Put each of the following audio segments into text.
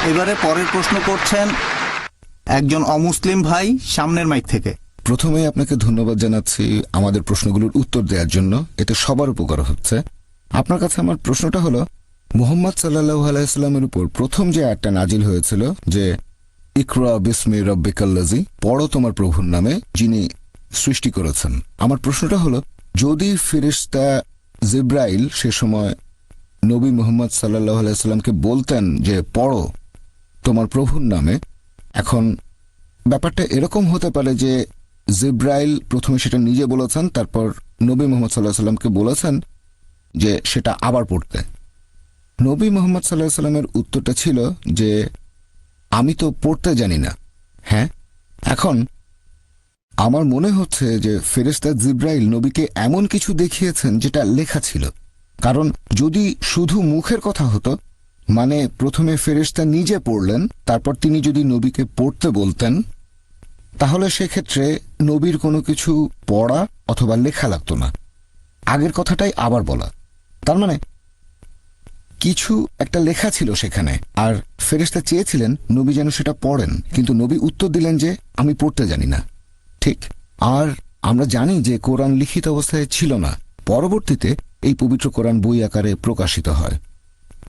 এবারে পরের প্রশ্ন করছেন একজন অমুসলিম ভাই সামনের মাইক থেকে। প্রথমেই আপনাকে ধন্যবাদ জানাচ্ছি আমাদের প্রশ্নগুলোর উত্তর দেওয়ার জন্য, এতে সবার উপকার হচ্ছে। আপনার কাছে আমার প্রশ্নটা হলো, মুহাম্মদ সাল্লাল্লাহু আলাইহি সাল্লামের উপর প্রথম যে আয়াতটা নাজিল হয়েছিল যে ইকরা বিসমি রাব্বিকাল্লাযী, পড়ো তোমার প্রভুর নামে যিনি সৃষ্টি করেছেন, আমার প্রশ্নটা হলো, যদি ফেরেশতা জিব্রাইল সে সময় নবী মুহাম্মদ সাল্লাল্লাহু আলাইহি সাল্লামকে বলতেন যে পড়ো তোমার প্রভুর নামে, এখন ব্যাপারটা এরকম হতে পারে যে জিব্রাইল প্রথমে সেটা নিজে বলেছেন, তারপর নবী মুহাম্মদ সাল্লাল্লাহু আলাইহি সাল্লামকে বলেছেন যে সেটা আবার পড়তে। নবী মুহাম্মদ সাল্লাল্লাহু আলাইহি সাল্লামের উত্তরটা ছিল যে আমি তো পড়তে জানি না। হ্যাঁ, এখন আমার মনে হচ্ছে যে ফেরেশতা জিব্রাইল নবীকে এমন কিছু দেখিয়েছেন যেটা লেখা ছিল, কারণ যদি শুধু মুখের কথা হতো, মানে প্রথমে ফেরেশতা নিজে পড়লেন, তারপর তিনি যদি নবীকে পড়তে বলতেন, তাহলে সেক্ষেত্রে নবীর কোনো কিছু পড়া অথবা লেখা লাগতো না। আগের কথাটাই আবার বলা, তার মানে কিছু একটা লেখা ছিল সেখানে, আর ফেরেশতা চেয়েছিলেন নবী যেন সেটা পড়েন, কিন্তু নবী উত্তর দিলেন যে আমি পড়তে জানি না। ঠিক, আর আমরা জানি যে কোরআন লিখিত অবস্থায় ছিল না, পরবর্তীতে এই পবিত্র কোরআন বই আকারে প্রকাশিত হয়।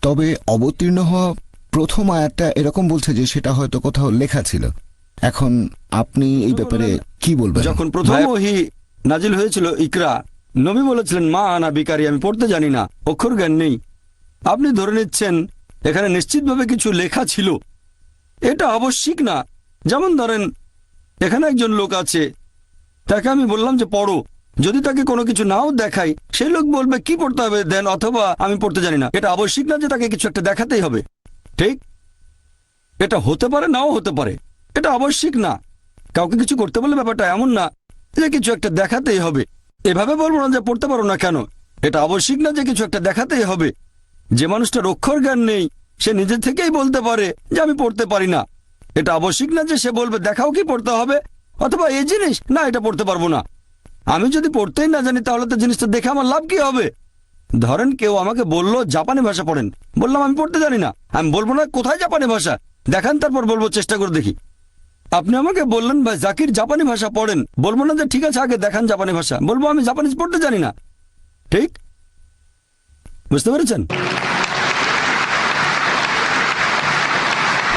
তবে অবতীর্ণ হওয়া প্রথম আয়াতটা এরকম বলছে যে সেটা হয়তো কোথাও লেখা ছিল। এখন আপনি এই ব্যাপারে কি বলবেন? যখন প্রথম ওহী নাজিল হয়েছিল ইকরা, নবী বলেছিলেন মা আনা বিকারি, আমি পড়তে জানি না, অক্ষর জ্ঞান নেই। আপনি ধরে নিচ্ছেন এখানে নিশ্চিতভাবে কিছু লেখা ছিল, এটা আবশ্যিক না। যেমন ধরেন এখানে একজন লোক আছে, তাকে আমি বললাম যে পড়ো, যদি তাকে কোনো কিছু নাও দেখাই, সেই লোক বলবে কি পড়তে হবে দেন, অথবা আমি পড়তে জানি না। এটা আবশ্যিক না যে তাকে কিছু একটা দেখাতেই হবে, ঠিক? এটা হতে পারে নাও হতে পারে, এটা আবশ্যিক না। কাউকে কিছু করতে বললে ব্যাপারটা এমন না যে কিছু একটা দেখাতেই হবে। এভাবে বলবো না যে পড়তে পারো না কেন, এটা আবশ্যিক না যে কিছু একটা দেখাতেই হবে। যে মানুষটার অক্ষর জ্ঞান নেই সে নিজে থেকেই বলতে পারে যে আমি পড়তে পারি না। এটা আবশ্যিক না যে সে বলবে দেখাও কি পড়তে হবে, অথবা এই জিনিস না এটা পড়তে পারবো না। আমি যদি পড়তেই না জানি তাহলে তো জিনিসটা দেখে আমার লাভ কি হবে? ধরেন কেউ আমাকে বললো জাপানি ভাষা পড়েন, বললাম আমি পড়তে জানি না, আমি বলবো না কোথায় জাপানি ভাষা দেখান, তারপর বলবো চেষ্টা করে দেখি। আপনি আমাকে বললেন ভাই জাকির জাপানি ভাষা পড়েন, বলবো না যে ঠিক আছে আগে দেখান জাপানি ভাষা, বলবো আমি জাপানিজ পড়তে জানি না। ঠিক বুঝতে পেরেছেন?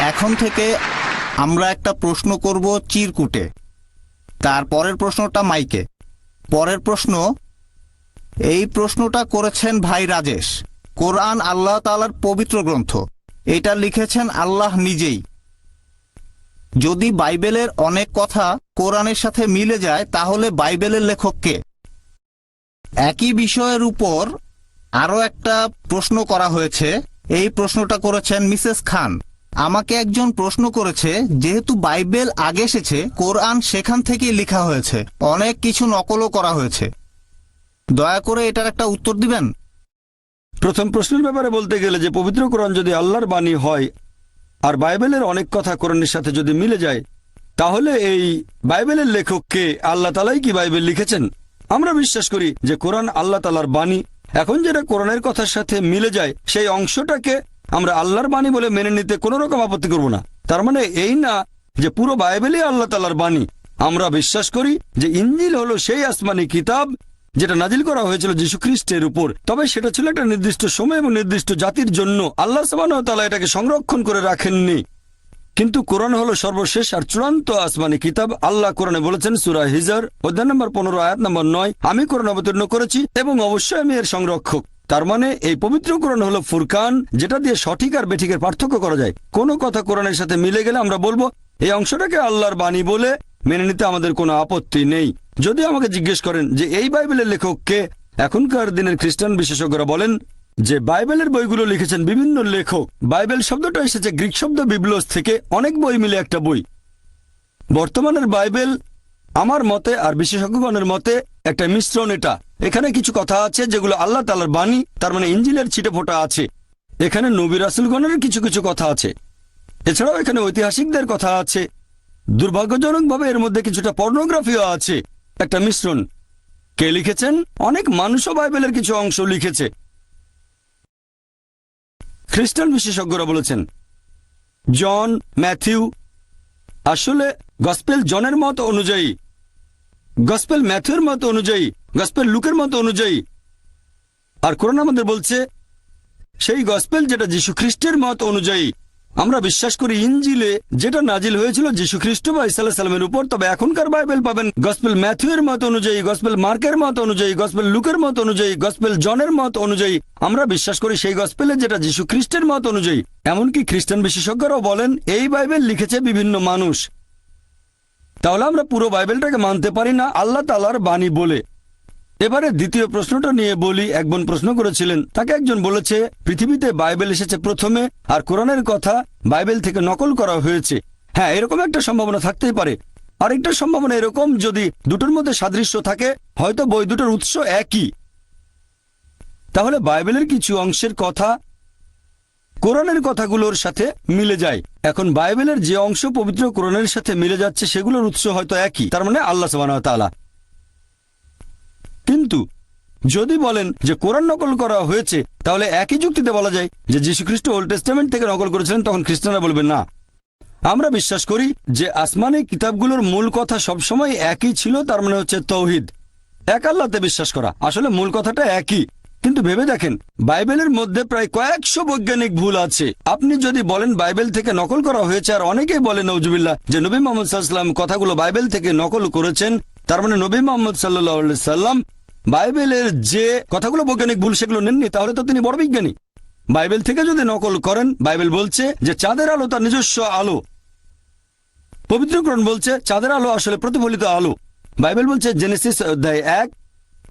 এখন থেকে আমরা একটা প্রশ্ন করব চিরকুটে, তারপরের প্রশ্নটা মাইকে। পরের প্রশ্ন, এই প্রশ্নটা করেছেন ভাই রাজেশ। কোরআন আল্লাহ তাআলার পবিত্র গ্রন্থ, এটা লিখেছেন আল্লাহ নিজেই। যদি বাইবেলের অনেক কথা কোরআনের সাথে মিলে যায় তাহলে বাইবেলের লেখক কে? একই বিষয়ের উপর আরও একটা প্রশ্ন করা হয়েছে, এই প্রশ্নটা করেছেন মিসেস খান। আমাকে একজন প্রশ্ন করেছে, যেহেতু বাইবেল আগে এসেছে, কোরআন সেখান থেকেই লেখা হয়েছে, অনেক কিছু নকলও করা হয়েছে, দয়া করে এটার একটা উত্তর দিবেন। প্রথম প্রশ্নের ব্যাপারে বলতে গেলে যে পবিত্র কোরআন যদি আল্লাহর বাণী হয় আর বাইবেলের অনেক কথা কোরআনের সাথে যদি মিলে যায়, তাহলে এই বাইবেলের লেখককে আল্লাহ তাআলাই কি বাইবেল লিখেছেন? আমরা বিশ্বাস করি যে কোরআন আল্লাহ তাআলার বাণী। এখন যেটা কোরআনের কথার সাথে মিলে যায় সেই অংশটাকে আমরা আল্লাহর বাণী বলে মেনে নিতে কোনো রকম আপত্তি করব না। তার মানে এই না যে পুরো বাইবেলই আল্লাহ তাআলার বাণী। আমরা বিশ্বাস করি যে ইনজিল হলো সেই আসমানি কিতাব যেটা নাজিল করা হয়েছিল যীশু খ্রিস্টের উপর, তবে সেটা ছিল একটা নির্দিষ্ট সময় এবং নির্দিষ্ট জাতির জন্য। আল্লাহ সুবহানাহু ওয়া তাআলা এটাকে সংরক্ষণ করে রাখেননি। কিন্তু কোরআন হলো সর্বশেষ আর চূড়ান্ত আসমানি কিতাব। আল্লাহ কোরআনে বলেছেন সূরা হিজর অধ্যায় নম্বর 15 আয়াত নম্বর 9, আমি কোরআন অবতীর্ণ করেছি এবং অবশ্যই আমি এর সংরক্ষক। তার মানে এই পবিত্র কোরআন হলো ফুরকান, যেটা দিয়ে সঠিক আর বেঠিকের পার্থক্য করা যায়। কোনো কথা কোরআনের সাথে মিলে গেলে আমরা বলবো এই অংশটাকে আল্লাহর বাণী বলে মেনে নিতে আমাদের কোনো আপত্তি নেই। যদি আমাকে জিজ্ঞেস করেন যে এই বাইবেলের লেখককে, এখনকার দিনের খ্রিস্টান বিশেষজ্ঞরা বলেন যে বাইবেলের বইগুলো লিখেছেন বিভিন্ন লেখক। বাইবেল শব্দটা এসেছে গ্রিক শব্দ বিবলোস থেকে, অনেক বই মিলে একটা বই। বর্তমানের বাইবেল আমার মতে আর বিশেষজ্ঞগণের মতে একটা মিশ্রণ। এটা এখানে কিছু কথা আছে যেগুলো আল্লাহ তাআলার বাণী, তার মানে ইনজিলের ছিটেফোঁটা আছে। এখানে নবী রাসূলগণের কিছু কিছু কথা আছে, এছাড়াও এখানে ঐতিহাসিকদের কথা আছে। দুর্ভাগ্যজনকভাবে এর মধ্যে কিছুটা পর্নোগ্রাফিও আছে। একটা মিশ্রণ। কে লিখেছেন? অনেক মানুষও বাইবেলের কিছু অংশ লিখেছে। খ্রিস্টান বিশেষজ্ঞরা বলেছেন জন, ম্যাথিউ, আসলে গসপেল জনের মত অনুযায়ী, গসপেল ম্যাথিউর মত অনুযায়ী, গসপেল লুকের মত অনুযায়ী, আর কোরআন আমাদের বলছে সেই গসপেল যেটা যীশু খ্রিস্টের মত অনুযায়ী। আমরা বিশ্বাস করি ইনজিলে যেটা নাজিল হয়েছিল যীশু খ্রিস্ট বা ঈসা আলাইহিস সালামের উপর, তবে এখনকার বাইবেল পাবেন গসপেল ম্যাথিউয়ের মত অনুযায়ী, গসপেল মার্কের মত অনুযায়ী, গসপেল লুকের মত অনুযায়ী, গসপেল জনের মত অনুযায়ী। আমরা বিশ্বাস করি সেই গসপেলে যেটা যীশু খ্রিস্টের মত অনুযায়ী। এমনকি খ্রিস্টান বিশেষজ্ঞরাও বলেন এই বাইবেল লিখেছে বিভিন্ন মানুষ। তাহলে আমরা পুরো বাইবেলটাকে মানতে পারি না আল্লাহ তাআলার বাণী বলে। এবারে দ্বিতীয় প্রশ্নটা নিয়ে বলি। এক বোন প্রশ্ন করেছিলেন, তাকে একজন বলেছে পৃথিবীতে বাইবেল এসেছে প্রথমে আর কোরআনের কথা বাইবেল থেকে নকল করা হয়েছে। হ্যাঁ, এরকম একটা সম্ভাবনা থাকতেই পারে। আরেকটা সম্ভাবনা এরকম, যদি দুটোর মধ্যে সাদৃশ্য থাকে, হয়তো বই দুটোর উৎস একই, তাহলে বাইবেলের কিছু অংশের কথা কোরআনের কথাগুলোর সাথে মিলে যায়। এখন বাইবেলের যে অংশ পবিত্র কোরআনের সাথে মিলে যাচ্ছে সেগুলোর উৎস হয়তো একই, তার মানে আল্লাহ সুবহানাহু ওয়া তাআলা। কিন্তু যদি বলেন যে কোরআন নকল করা হয়েছে, তাহলে একই যুক্তিতে বলা যায় যে যীশুখ্রিস্ট ওল্ড টেস্টামেন্ট থেকে নকল করেছিলেন, তখন খ্রিস্টানরা বলবেন না। আমরা বিশ্বাস করি যে আসমানি কিতাবগুলোর মূল কথা সবসময় একই ছিল, তার মানে হচ্ছে তৌহিদ, এক আল্লাহতে বিশ্বাস করা। আসলে মূল কথাটা একই, কিন্তু ভেবে দেখেন বাইবেলের মধ্যে প্রায় কয়েকশো বৈজ্ঞানিক ভুল আছে। আপনি যদি বলেন বাইবেল থেকে নকল করা হয়েছে, আর অনেকেই বলেন নওজুবিল্লাহ যে নবী মুহাম্মদ সাল্লাল্লাহু আলাইহি ওয়াসাল্লাম কথাগুলো বাইবেল থেকে নকল করেছেন, তার মানে নবী মুহাম্মদ সাল্লাল্লাহু আলাইহি ওয়াসাল্লাম বাইবেলের যে কথাগুলো বৈজ্ঞানিক ভুল সেগুলো নেননি, তাহলে তো তিনি বড় বিজ্ঞানী। বাইবেল থেকে যদি নকল করেন, বাইবেল বলছে যে চাঁদের আলো তার নিজস্ব আলো, পবিত্র কোরআন বলছে চাঁদের আলো আসলে প্রতিফলিত আলো। বাইবেল বলছে জেনেসিস অধ্যায় 1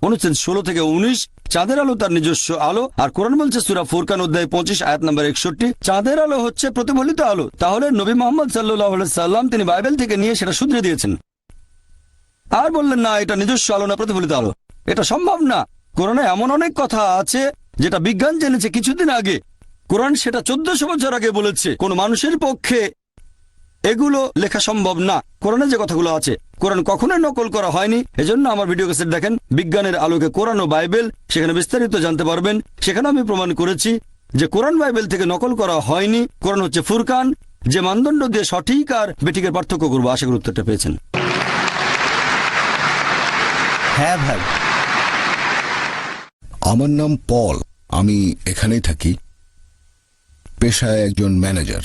অনুচ্ছেদ 16 থেকে 19 চাঁদের আলো তার নিজস্ব আলো, আর কোরআন বলছে সূরা ফুরকান অধ্যায় 25 আয়াত নম্বর 61 চাঁদের আলো হচ্ছে প্রতিফলিত আলো। তাহলে নবী মুহাম্মদ সাল্লাল্লাহু আলাইহি সাল্লাম তিনি বাইবেল থেকে নিয়ে সেটা শুধরে দিয়েছেন, আর বললেন না এটা নিজস্ব আলো না প্রতিফলিত আলো। এটা সম্ভব না। কোরআনে এমন অনেক কথা আছে যেটা বিজ্ঞান জেনেছে কিছুদিন আগে। কোরআন সেটা 1400 বছর আগে বলেছে। কোন মানুষের পক্ষে এগুলো লেখা সম্ভব না। কোরআনে যে কথাগুলো আছে কোরআন কখনোই নকল করা হয়নি। এজন্য আমার ভিডিও ক্যাসেট দেখেন বিজ্ঞানের আলোকে কোরআন ও বাইবেল, সেখানে বিস্তারিত জানতে পারবেন। সেখানে আমি প্রমাণ করেছি যে কোরআন বাইবেল থেকে নকল করা হয়নি। কোরআন হচ্ছে ফুরকান, যে মানদণ্ড দিয়ে সঠিক আর বেঠিকের পার্থক্য করবো। আশা করি উত্তরটা পেয়েছেন। হ্যাঁ ভাই। আমার নাম পল, আমি এখানেই থাকি, পেশায় একজন ম্যানেজার।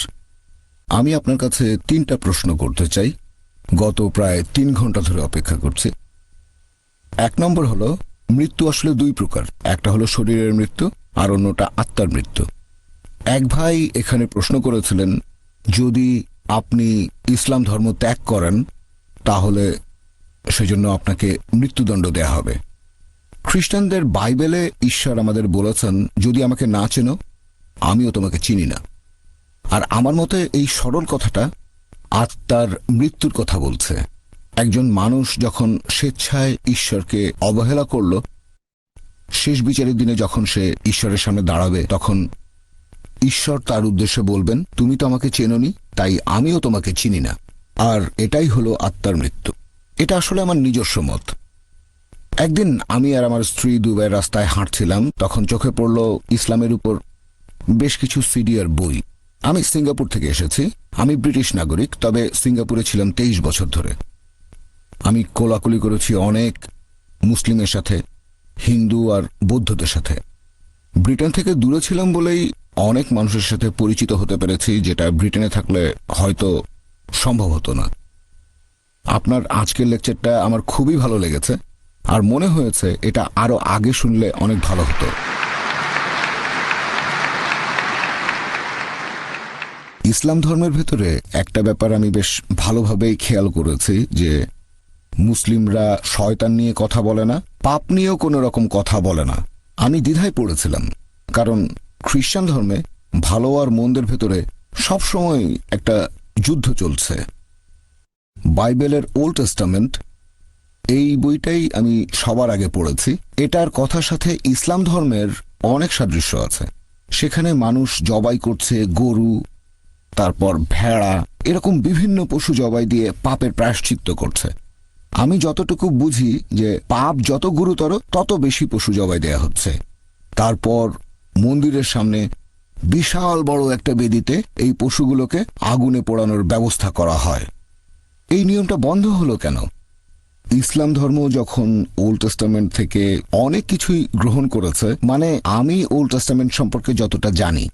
আমি আপনার কাছে 3টা প্রশ্ন করতে চাই। গত প্রায় 3 ঘন্টা ধরে অপেক্ষা করছি। 1 নম্বর হলো, মৃত্যু আসলে 2 প্রকার, একটা হলো শরীরের মৃত্যু আর অন্যটা আত্মার মৃত্যু। এক ভাই এখানে প্রশ্ন করেছিলেন, যদি আপনি ইসলাম ধর্ম ত্যাগ করেন তাহলে সেজন্য আপনাকে মৃত্যুদণ্ড দেয়া হবে। খ্রিস্টানদের বাইবেলে ঈশ্বর আমাদের বলেছেন, যদি আমাকে না চেনো আমিও তোমাকে চিনি না। আর আমার মতে এই সরল কথাটা আত্মার মৃত্যুর কথা বলছে। একজন মানুষ যখন স্বেচ্ছায় ঈশ্বরকে অবহেলা করল, শেষ বিচারের দিনে যখন সে ঈশ্বরের সামনে দাঁড়াবে, তখন ঈশ্বর তার উদ্দেশ্যে বলবেন, তুমি তো আমাকে চেনোনি, তাই আমিও তোমাকে চিনি না। আর এটাই হলো আত্মার মৃত্যু। এটা আসলে আমার নিজস্ব মত। একদিন আমি আর আমার স্ত্রী দুবাইয়ের রাস্তায় হাঁটছিলাম, তখন চোখে পড়ল ইসলামের উপর বেশ কিছু সিডি আর বই। আমি সিঙ্গাপুর থেকে এসেছি। আমি ব্রিটিশ নাগরিক, তবে সিঙ্গাপুরে ছিলাম 23 বছর ধরে। আমি কোলাকুলি করেছি অনেক মুসলিমের সাথে, হিন্দু আর বৌদ্ধদের সাথে। ব্রিটেন থেকে দূরে ছিলাম বলেই অনেক মানুষের সাথে পরিচিত হতে পেরেছি, যেটা ব্রিটেনে থাকলে হয়তো সম্ভব হতো না। আপনার আজকের লেকচারটা আমার খুবই ভালো লেগেছে, আর মনে হয়েছে এটা আরো আগে শুনলে অনেক ভালো হতো। ইসলাম ধর্মের ভেতরে একটা ব্যাপার আমি বেশ ভালোভাবেই খেয়াল করেছি, যে মুসলিমরা শয়তান নিয়ে কথা বলে না, পাপ নিয়েও কোনো রকম কথা বলে না। আমি দ্বিধায় পড়েছিলাম, কারণ খ্রিস্টান ধর্মে ভালো আর মন্দের ভেতরে সবসময় একটা যুদ্ধ চলছে। বাইবেলের ওল্ড টেস্টামেন্ট এই বইটাই আমি সবার আগে পড়েছি। এটার কথার সাথে ইসলাম ধর্মের অনেক সাদৃশ্য আছে। সেখানে মানুষ জবাই করছে গরু, তারপর ভেড়া, এরকম বিভিন্ন পশু জবাই দিয়ে পাপের প্রায়শ্চিত্ত করছে। আমি যতটুকু বুঝি যে পাপ যত গুরুতর তত বেশি পশু জবাই দেয়া হচ্ছে। তারপর মন্দিরের সামনে বিশাল বড় একটা বেদিতে এই পশুগুলোকে আগুনে পোড়ানোর ব্যবস্থা করা হয়। এই নিয়মটা বন্ধ হলো কেন? ইসলাম ধর্ম যখন ওল্ড টেস্টামেন্ট থেকে অনেক কিছুই গ্রহণ করেছে, মানে আমি ওল্ড টেস্টামেন্ট সম্পর্কে যতটা জানি,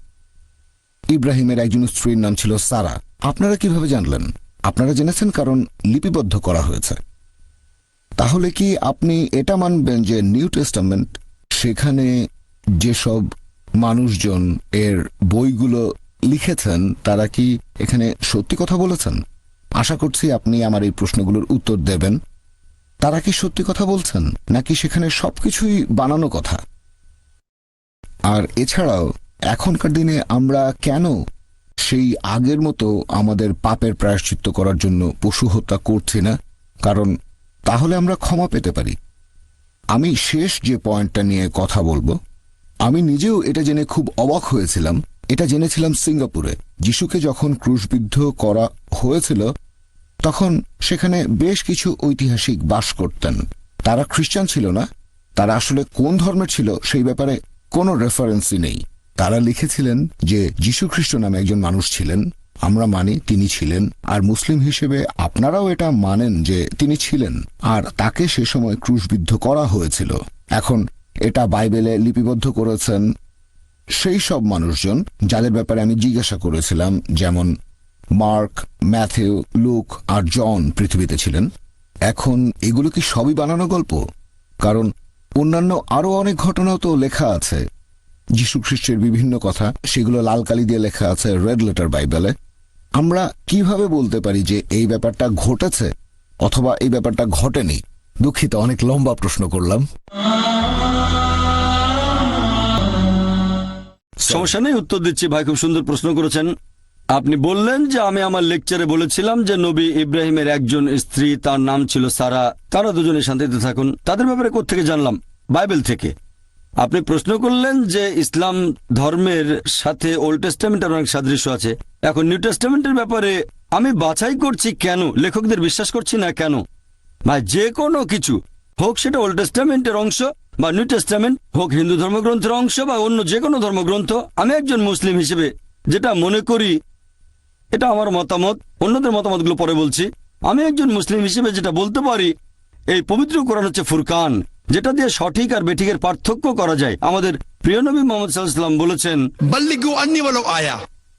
ইব্রাহিমের একজন স্ত্রীর নাম ছিল সারা। আপনারা কিভাবে জানলেন? আপনারা জেনেছেন কারণ লিপিবদ্ধ করা হয়েছে। তাহলে কি আপনি এটা মানবেন যে নিউ টেস্টামেন্ট, সেখানে যেসব মানুষজন এর বইগুলো লিখেছেন তারা কি এখানে সত্যি কথা বলেছেন? আশা করছি আপনি আমার এই প্রশ্নগুলোর উত্তর দেবেন। তারা কি সত্যি কথা বলছেন, নাকি সেখানে সবকিছুই বানানো কথা? আর এছাড়াও এখনকার দিনে আমরা কেন সেই আগের মতো আমাদের পাপের প্রায়শ্চিত্ত করার জন্য পশু হত্যা করছি না? কারণ তাহলে আমরা ক্ষমা পেতে পারি। আমি শেষ যে পয়েন্টটা নিয়ে কথা বলবো, আমি নিজেও এটা জেনে খুব অবাক হয়েছিলাম। এটা জেনেছিলাম সিঙ্গাপুরে যিশুকে যখন ক্রুশবিদ্ধ করা হয়েছিল, তখন সেখানে বেশ কিছু ঐতিহাসিক বাস করতেন। তারা খ্রিস্টান ছিল না। তারা আসলে কোন ধর্মের ছিল সেই ব্যাপারে কোনো রেফারেন্সই নেই। তারা লিখেছিলেন যে যীশু খ্রিস্ট নামে একজন মানুষ ছিলেন। আমরা মানি তিনি ছিলেন, আর মুসলিম হিসেবে আপনারাও এটা মানেন যে তিনি ছিলেন, আর তাকে সে সময় ক্রুশবিদ্ধ করা হয়েছিল। এখন এটা বাইবেলে লিপিবদ্ধ করেছেন সেই সব মানুষজন যাদের ব্যাপারে আমি জিজ্ঞাসা করেছিলাম, যেমন মার্ক, ম্যাথিউ, লুক আর জন পৃথিবীতে ছিলেন। এখন এগুলো কি সবই বানানো গল্প? কারণ অন্যান্য আরো অনেক ঘটনাও তো লেখা আছে। যীশু খ্রিস্টের বিভিন্ন কথা, সেগুলো লাল কালি দিয়ে লেখা আছে রেড লেটার বাইবেলে। আমরা কিভাবে বলতে পারি যে এই ব্যাপারটা ঘটেছে অথবা এই ব্যাপারটা ঘটেনি? দুঃখিত, অনেক লম্বা প্রশ্ন করলাম। সমস্যা নেই, উত্তর দিচ্ছি ভাই। খুব সুন্দর প্রশ্ন করেছেন। আপনি বললেন যে আমি আমার লেকচারে বলেছিলাম যে নবী ইব্রাহিমের একজন স্ত্রী, তার নাম ছিল সারা। তারা দুজনে শান্তিতে থাকুন। তাদের ব্যাপারে কোত্থেকে জানলাম? বাইবেল থেকে। আপনি প্রশ্ন করলেন যে ইসলাম ধর্মের সাথে ওল্ড টেস্টামেন্টের অনেক সাদৃশ্য আছে। এখন নিউ টেস্টামেন্টের ব্যাপারে আমি বাছাই করছি কেন, লেখকদের বিশ্বাস করছি না কেন। ভাই, যে কোনো কিছু হোক, সেটা ওল্ড টেস্টামেন্টের অংশ বা নিউ টেস্টামেন্ট হোক, হিন্দু ধর্মগ্রন্থের অংশ বা অন্য যে কোনো ধর্মগ্রন্থ, আমি একজন মুসলিম হিসেবে যেটা মনে করি, এটা আমার মতামত, অন্যদের মতামতগুলো পরে বলছি। আমি একজন মুসলিম হিসেবে যেটা বলতে পারি, এই পবিত্র কোরআন হচ্ছে ফুরকান, যেটা দিয়ে সঠিক আর বেঠিকের পার্থক্য করা যায়। আমাদের প্রিয় নবী মুহাম্মদ সাল্লাল্লাহু আলাইহি ওয়াসাল্লাম বলেছেন, बल्लिगु अन्नी वलो आया।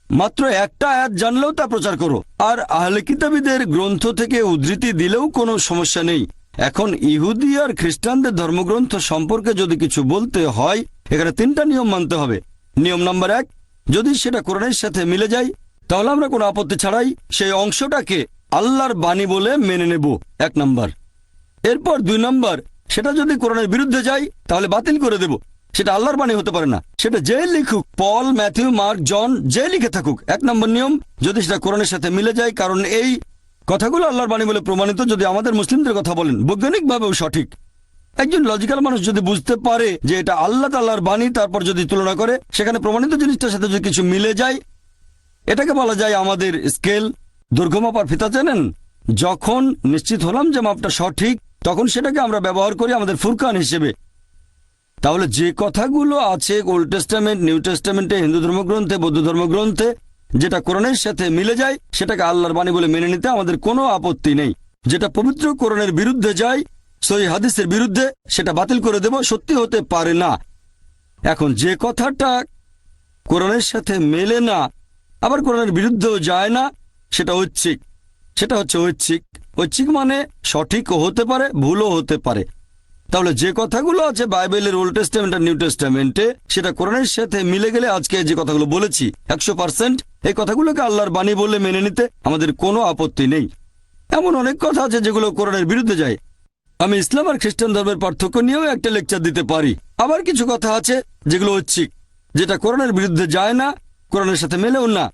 মাত্র একটা আয়াত জানলেও তা প্রচার করো। আর আহলে কিতাবীদের গ্রন্থ থেকে উদ্ধৃতি দিলেও কোনো সমস্যা নেই। এখন ইহুদি আর খ্রিস্টানদের ধর্মগ্রন্থ সম্পর্কে যদি কিছু বলতে হয়, এখানে 3টা নিয়ম মানতে হবে। নিয়ম নাম্বার 1, যদি সেটা কোরআনের সাথে মিলে যায় তাহলে আমরা কোনো আপত্তি ছাড়াই সেই অংশটাকে আল্লাহর বাণী বলে মেনে নেব, 1 নাম্বার। এরপর 2 নাম্বার, সেটা যদি কোরআনের বিরুদ্ধে যায় তাহলে বাতিল করে দেব। সেটা আল্লাহর বাণী হতে পারে না, সেটা যে লিখুক, পল, ম্যাথিউ, মার্ক, জন, যে লিখে থাকুক। 1 নম্বর নিয়ম, যদি সেটা কোরআনের সাথে মিলে যায়, কারণ এই কথাগুলো আল্লাহর বাণী বলে প্রমাণিত। যদি আমাদের মুসলিমদের কথা বলেন, বৈজ্ঞানিকভাবেও সঠিক। একজন লজিক্যাল মানুষ যদি বুঝতে পারে যে এটা আল্লাহ তাআলার বাণী, তারপর যদি তুলনা করে সেখানে প্রমাণিত জিনিসটার সাথে যদি কিছু মিলে যায়, এটাকে বলা যায় আমাদের স্কেল, দৈর্ঘ্য মাপার ফিতা। জানেন, যখন নিশ্চিত হলাম যে মাপটা সঠিক, তখন সেটাকে আমরা ব্যবহার করি আমাদের ফুরকান হিসেবে। তাহলে যে কথাগুলো আছে ওল্ড টেস্টামেন্ট, নিউ টেস্টামেন্টে, হিন্দু ধর্মগ্রন্থে, বৌদ্ধ ধর্মগ্রন্থে, যেটা কোরআনের সাথে মিলে যায়, সেটাকে আল্লাহর বাণী বলে মেনে নিতে আমাদের কোনো আপত্তি নেই। যেটা পবিত্র কোরআনের বিরুদ্ধে যায়, সহিহ হাদিসের বিরুদ্ধে, সেটা বাতিল করে দেব, সত্যি হতে পারে না। এখন যে কথাটা কোরআনের সাথে মেলে না, আবার কোরআনের বিরুদ্ধেও যায় না, সেটা ঐচ্ছিক। সেটা হচ্ছে ঐচ্ছিক। ঐচ্ছিক মানে সঠিকও হতে পারে, ভুলও হতে পারে। তাহলে যে কথাগুলো আছে বাইবেলের ওল্ড টেস্টামেন্ট আর নিউ টেস্টামেন্টে, সেটা কোরআনের সাথে মিলে গেলে আজকে যে কথাগুলো বলেছি 100%, এই কথাগুলোকে আল্লাহর বাণী বলে মেনে নিতে আমাদের কোনো আপত্তি নেই। এমন অনেক কথা আছে যেগুলো কোরআনের বিরুদ্ধে যায়। আমি ইসলাম আর খ্রিস্টান ধর্মের পার্থক্য নিয়েও একটা লেকচার দিতে পারি। আবার কিছু কথা আছে যেগুলো ঐচ্ছিক, যেটা কোরআনের বিরুদ্ধে যায় না, কোরআনের সাথে মেলেও না।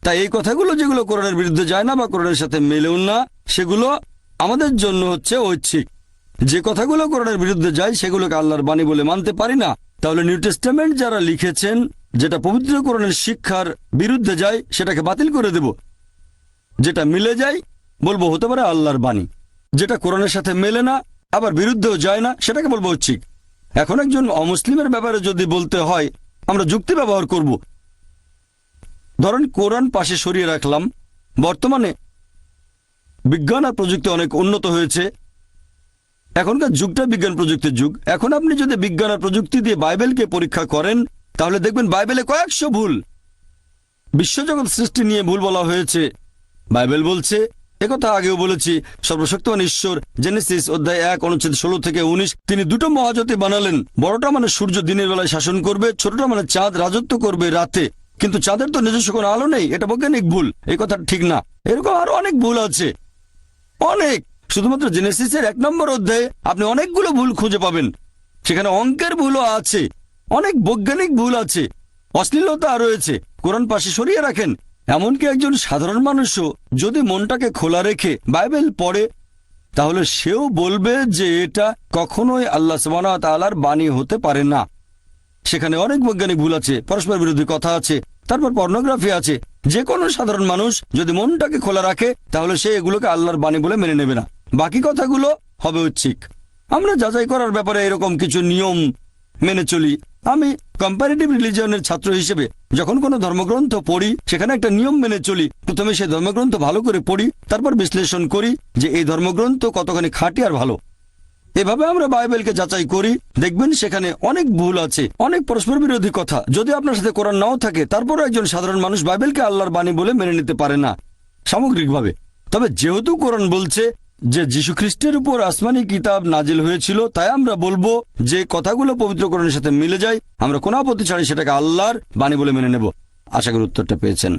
তাই এই কথাগুলো যেগুলো কোরআনের বিরুদ্ধে যায় না বা কোরআনের সাথে মেলেও না, সেগুলো আমাদের জন্য হচ্ছে ঐচ্ছিক। যে কথাগুলো কোরআনের বিরুদ্ধে যায় সেগুলোকে আল্লাহর বাণী বলে মানতে পারি না। তাহলে নিউ টেস্টামেন্ট যারা লিখেছেন, যেটা পবিত্র কোরআনের শিক্ষার বিরুদ্ধে যায়, সেটাকে বাতিল করে দেব। যেটা মিলে যায় বলবো হতে পারে আল্লাহর বাণী। যেটা কোরআনের সাথে মেলে না, আবার বিরুদ্ধেও যায় না, সেটাকে বলবো ঐচ্ছিক। এখন একজন অমুসলিমের ব্যাপারে যদি বলতে হয়, আমরা যুক্তি ব্যবহার করব। ধরেন কোরআন পাশে সরিয়ে রাখলাম। বর্তমানে বিজ্ঞান আর প্রযুক্তি অনেক উন্নত হয়েছে, এখনকার যুগটা বিজ্ঞান প্রযুক্তির যুগ। এখন আপনি যদি বিজ্ঞান আর প্রযুক্তি দিয়ে বাইবেলকে পরীক্ষা করেন তাহলে দেখবেন বাইবেলে কয়েকশো ভুল। বিশ্বজগৎ সৃষ্টি নিয়ে ভুল বলা হয়েছে। বাইবেল বলছে, একথা আগেও বলেছি, সর্বশক্তিমান ঈশ্বর জেনেসিস অধ্যায় 1 অনুচ্ছেদ 16 থেকে 19 তিনি দুটো মহাজাতি বানালেন। বড়টা মানে সূর্য দিনের বেলায় শাসন করবে, ছোটটা মানে চাঁদ রাজত্ব করবে রাতে। কিন্তু চাঁদের তো নিজস্ব কোনো আলো নেই, এটা বৈজ্ঞানিক ভুল, এই কথা ঠিক না। এরকম আরো অনেক ভুল আছে, অনেক। শুধুমাত্র জেনেসিসের 1 নম্বর অধ্যায়ে আপনি অনেকগুলো ভুল খুঁজে পাবেন। সেখানে অঙ্কের ভুলও আছে, অনেক বৈজ্ঞানিক ভুল আছে, অশ্লীলতা রয়েছে। কোরআন পাশে সরিয়ে রাখেন। এমনকি একজন সাধারণ মানুষও যদি মনটাকে খোলা রেখে বাইবেল পড়ে তাহলে সেও বলবে যে এটা কখনোই আল্লাহ সুবহানাহু ওয়া তাআলার বাণী হতে পারে না। সেখানে অনেক বৈজ্ঞানিক ভুল আছে, পরস্পর বিরোধী কথা আছে, তারপর পর্নোগ্রাফি আছে। যে কোনো সাধারণ মানুষ যদি মনটাকে খোলা রাখে তাহলে সে এগুলোকে আল্লাহর বাণী বলে মেনে নেবে না, বাকি কথাগুলো হবে ঐচ্ছিক। আমরা যাচাই করার ব্যাপারে এরকম কিছু নিয়ম মেনে চলি। আমি কম্পারেটিভ রিলিজিয়নের ছাত্র হিসেবে যখন কোনো ধর্মগ্রন্থ পড়ি সেখানে একটা নিয়ম মেনে চলি। প্রথমে সেই ধর্মগ্রন্থ ভালো করে পড়ি, তারপর বিশ্লেষণ করি যে এই ধর্মগ্রন্থ কতখানি খাঁটি আর ভালো। এভাবে আমরা বাইবেলকে যাচাই করি। দেখবেন সেখানে অনেক ভুল আছে, অনেক পরস্পর বিরোধী কথা। যদি আপনার সাথে কোরআন নাও থাকে তারপরও একজন সাধারণ মানুষ বাইবেলকে আল্লাহর বাণী বলে মেনে নিতে পারে না সামগ্রিকভাবে। তবে যেহেতু কোরআন বলছে যে যীশু খ্রিস্টের উপর আসমানি কিতাব নাজিল হয়েছিল, তাই আমরা বলবো যে কথাগুলো পবিত্র কোরআনের সাথে মিলে যায়, আমরা কোনো আপত্তি ছাড়াই সেটাকে আল্লাহর বাণী বলে মেনে নেব। আশা করি উত্তরটা পেয়েছেন।